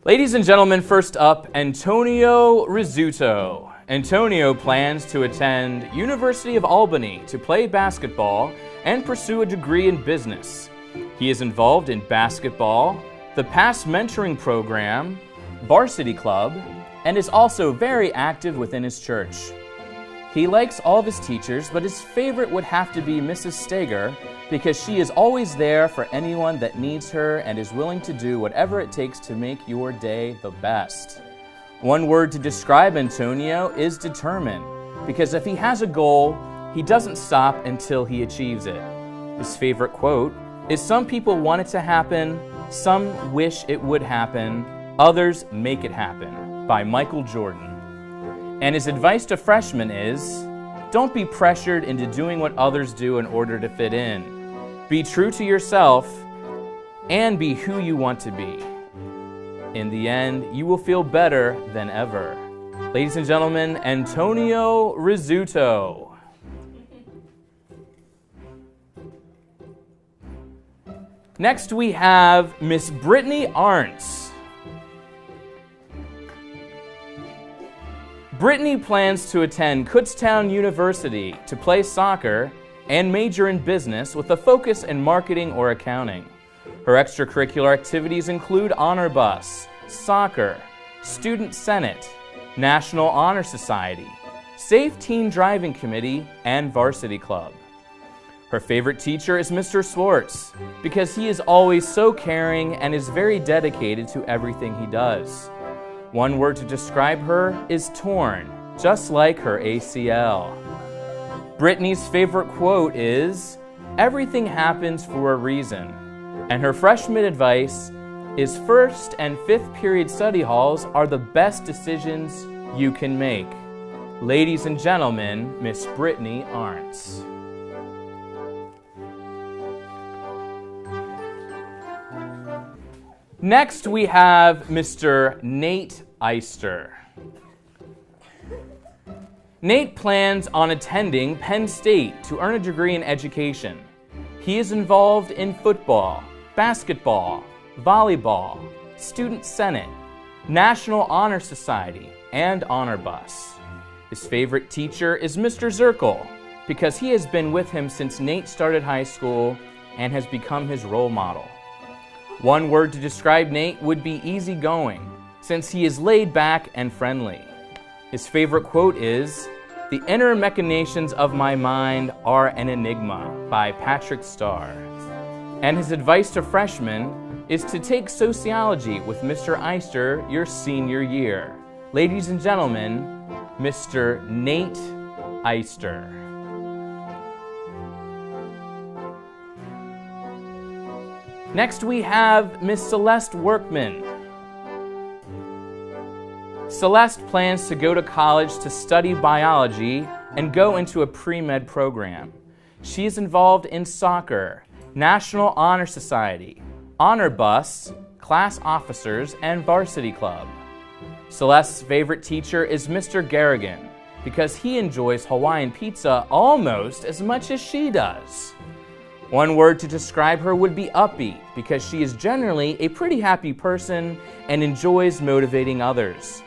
Ladies and gentlemen, first up, Antonio Rizzuto. Antonio plans to attend University of Albany to play basketball and pursue a degree in business. He is involved in basketball, the past mentoring program, varsity club, and is also very active within his church. He likes all of his teachers, but his favorite would have to be Mrs. Steger because she is always there for anyone that needs her and is willing to do whatever it takes to make your day the best. One word to describe Antonio is determined, because if he has a goal, he doesn't stop until he achieves it. His favorite quote is, "Some people want it to happen, some wish it would happen, others make it happen," by Michael Jordan. And his advice to freshmen is, don't be pressured into doing what others do in order to fit in. Be true to yourself and be who you want to be. In the end, you will feel better than ever. Ladies and gentlemen, Antonio Rizzuto. Next we have Miss Brittany Arns. Brittany plans to attend Kutztown University to play soccer and major in business with a focus in marketing or accounting. Her extracurricular activities include Honor Bus, soccer, Student Senate, National Honor Society, Safe Teen Driving Committee, and Varsity Club. Her favorite teacher is Mr. Swartz because he is always so caring and is very dedicated to everything he does. One word to describe her is torn, just like her ACL. Brittany's favorite quote is, "Everything happens for a reason." And her freshman advice is, first and fifth period study halls are the best decisions you can make. Ladies and gentlemen, Miss Brittany Arns. Next we have Mr. Nate Eister. Nate plans on attending Penn State to earn a degree in education. He is involved in football, basketball, volleyball, Student Senate, National Honor Society, and Honor Bus. His favorite teacher is Mr. Zirkle because he has been with him since Nate started high school and has become his role model. One word to describe Nate would be easygoing, since he is laid back and friendly. His favorite quote is, "The inner machinations of my mind are an enigma," by Patrick Starr. And his advice to freshmen is to take sociology with Mr. Eister your senior year. Ladies and gentlemen, Mr. Nate Eister. Next we have Miss Celeste Workman. Celeste plans to go to college to study biology and go into a pre-med program. She is involved in soccer, National Honor Society, Honor Bus, class officers, and varsity club. Celeste's favorite teacher is Mr. Garrigan because he enjoys Hawaiian pizza almost as much as she does. One word to describe her would be upbeat because she is generally a pretty happy person and enjoys motivating others.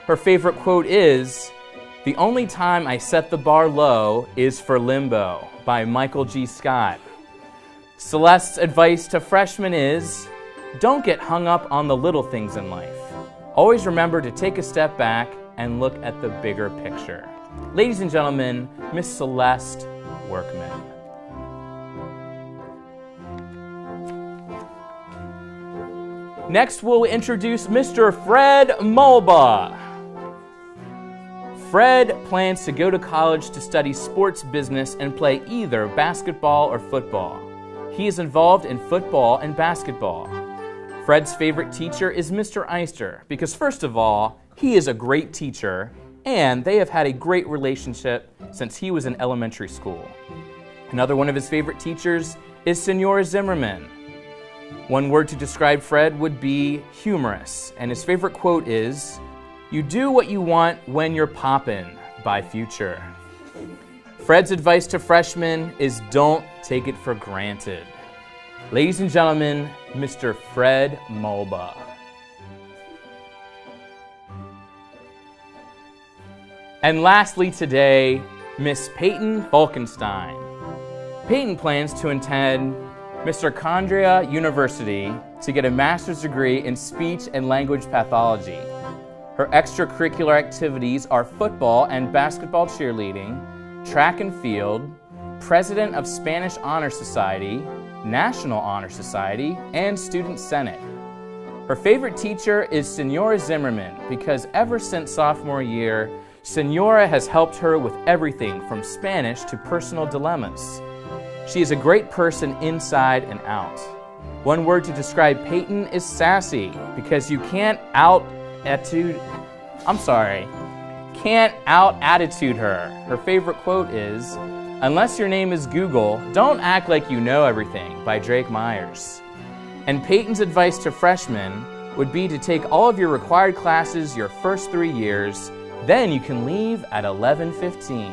Her favorite quote is, "The only time I set the bar low is for limbo," by Michael G. Scott. Celeste's advice to freshmen is, don't get hung up on the little things in life. Always remember to take a step back and look at the bigger picture. Ladies and gentlemen, Miss Celeste Workman. Next, we'll introduce Mr. Fred MOBA. Fred plans to go to college to study sports business and play either basketball or football. He is involved in football and basketball. Fred's favorite teacher is Mr. Eister because, first of all, he is a great teacher and they have had a great relationship since he was in elementary school. Another one of his favorite teachers is Senora Zimmerman. One word to describe Fred would be humorous, and his favorite quote is, "You do what you want when you're poppin'," by Future. Fred's advice to freshmen is don't take it for granted. Ladies and gentlemen, Mr. Fred MOBA. And lastly today, Miss Payton Vulcanstein. Payton plans to attend Mitochondria University to get a master's degree in speech and language pathology. Her extracurricular activities are football and basketball cheerleading, track and field, president of Spanish Honor Society, National Honor Society, and Student Senate. Her favorite teacher is Senora Zimmerman because ever since sophomore year, Senora has helped her with everything from Spanish to personal dilemmas. She is a great person inside and out. One word to describe Payton is sassy because you can't out-attitude her. Her favorite quote is, "Unless your name is Google, don't act like you know everything," by Drake Myers. And Payton's advice to freshmen would be to take all of your required classes your first 3 years, then you can leave at 11:15.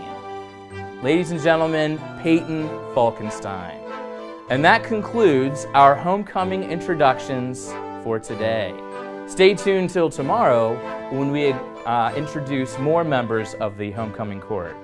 Ladies and gentlemen, Payton Vulcanstein. And that concludes our homecoming introductions for today. Stay tuned till tomorrow when we introduce more members of the homecoming court.